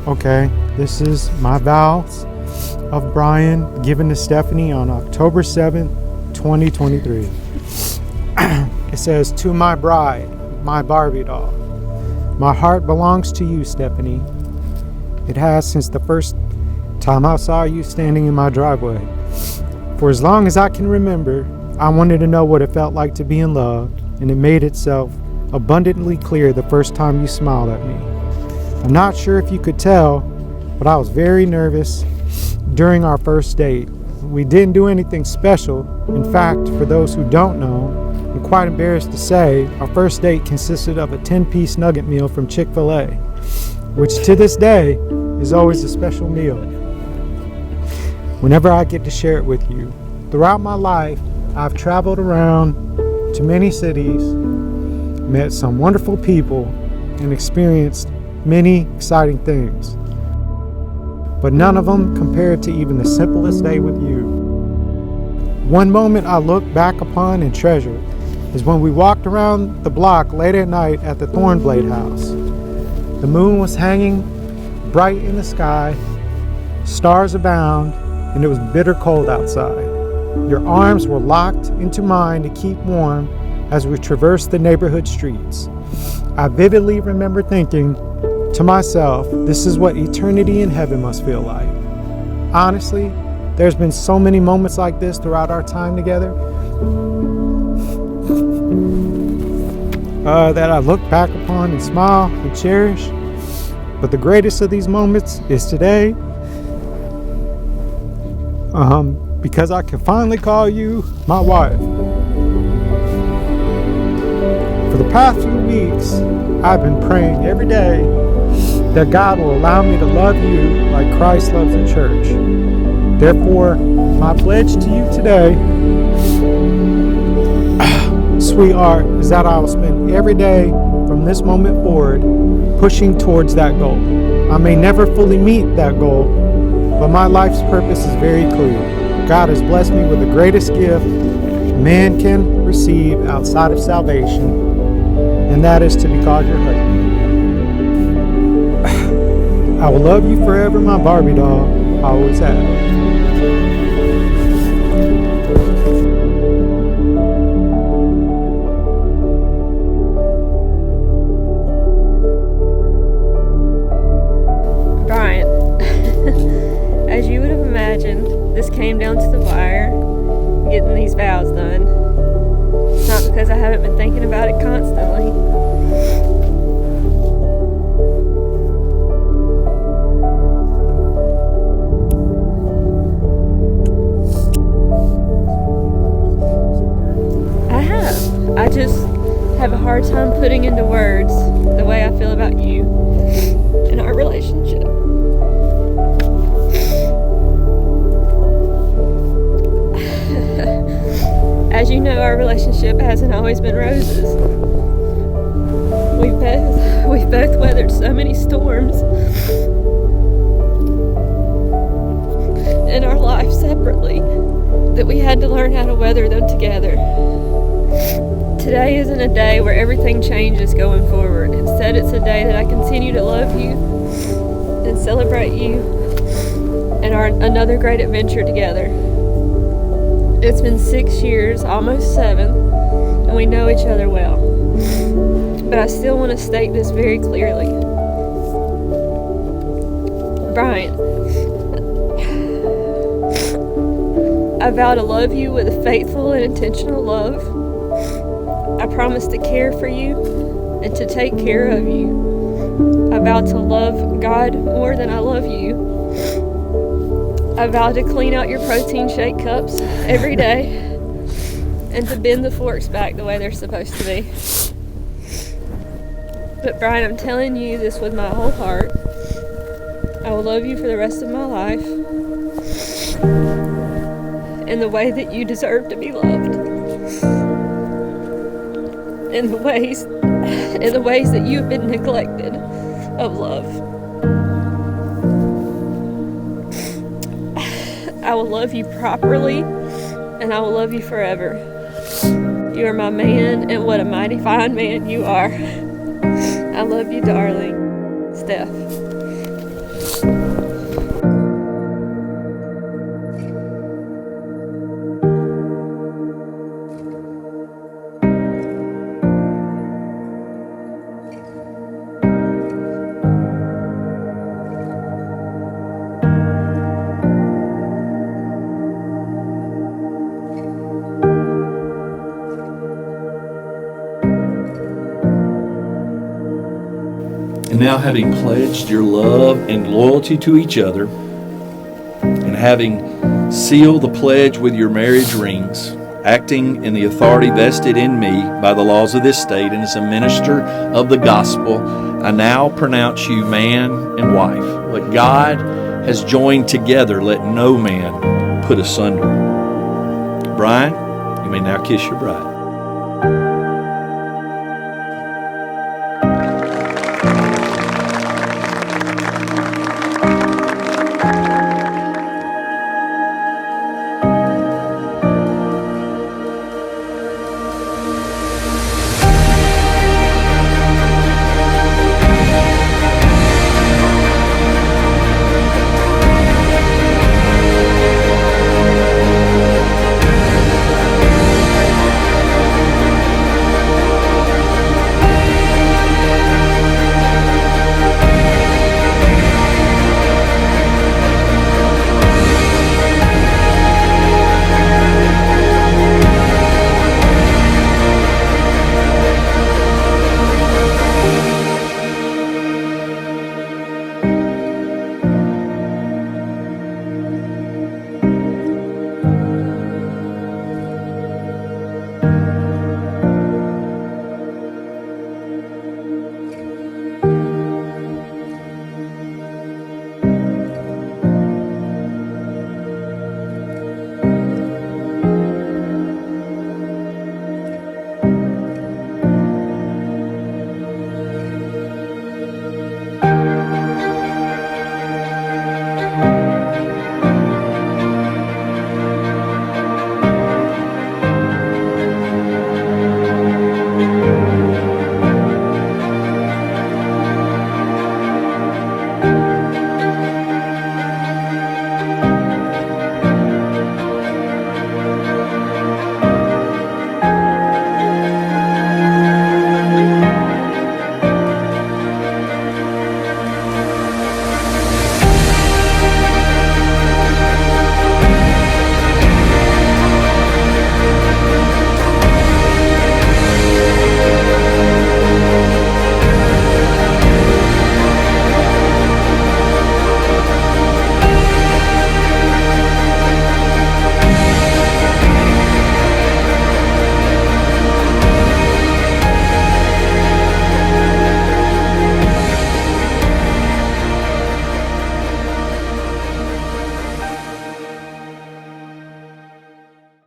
Okay, this is my vows of Brian given to Stephanie on October 7th, 2023. It says, "To my bride, my Barbie doll, my heart belongs to you, Stephanie. It has since the first time I saw you standing in my driveway. For as long as I can remember, I wanted to know what it felt like to be in love, and it made itself abundantly clear the first time you smiled at me. I'm not sure if you could tell, but I was very nervous during our first date. We didn't do anything special. In fact, for those who don't know, I'm quite embarrassed to say, our first date consisted of a 10-piece nugget meal from Chick-fil-A, which to this day is always a special meal. Whenever I get to share it with you. Throughout my life, I've traveled around to many cities, met some wonderful people, and experienced many exciting things. But none of them compared to even the simplest day with you. One moment I look back upon and treasure is when we walked around the block late at night at the Thornblade house. The moon was hanging bright in the sky, stars abound, and it was bitter cold outside. Your arms were locked into mine to keep warm as we traversed the neighborhood streets. I vividly remember thinking to myself, this is what eternity in heaven must feel like. Honestly, there's been so many moments like this throughout our time together that I look back upon and smile and cherish. But the greatest of these moments is today, because I can finally call you my wife. For the past few weeks, I've been praying every day that God will allow me to love you like Christ loves the church. Therefore, my pledge to you today, sweetheart, is that I will spend every day from this moment forward pushing towards that goal. I may never fully meet that goal, but my life's purpose is very clear. God has blessed me with the greatest gift man can receive outside of salvation, and that is to be called your husband. I will love you forever, my Barbie doll. I always have. Brian, as you would have imagined, this came down to the wire, getting these vows done. It's not because I haven't been thinking about it constantly. I just have a hard time putting into words the way I feel about you and our relationship. As you know, our relationship hasn't always been roses. We've both weathered so many storms in our life separately that we had to learn how to weather them together. Today isn't a day where everything changes going forward. Instead, it's a day that I continue to love you and celebrate you and our another great adventure together. It's been 6 years, almost 7, and we know each other well. But I still want to state this very clearly. Brian, I vow to love you with a faithful and intentional love. I promise to care for you and to take care of you. I vow to love God more than I love you. I vow to clean out your protein shake cups every day and to bend the forks back the way they're supposed to be. But Brian, I'm telling you this with my whole heart. I will love you for the rest of my life in the way that you deserve to be loved. In the ways that you've been neglected of love. I will love you properly, and I will love you forever. You are my man, and what a mighty fine man you are. I love you, darling. Steph. And now, having pledged your love and loyalty to each other, and having sealed the pledge with your marriage rings, acting in the authority vested in me by the laws of this state and as a minister of the gospel, I now pronounce you man and wife. What God has joined together, let no man put asunder. Brian, you may now kiss your bride.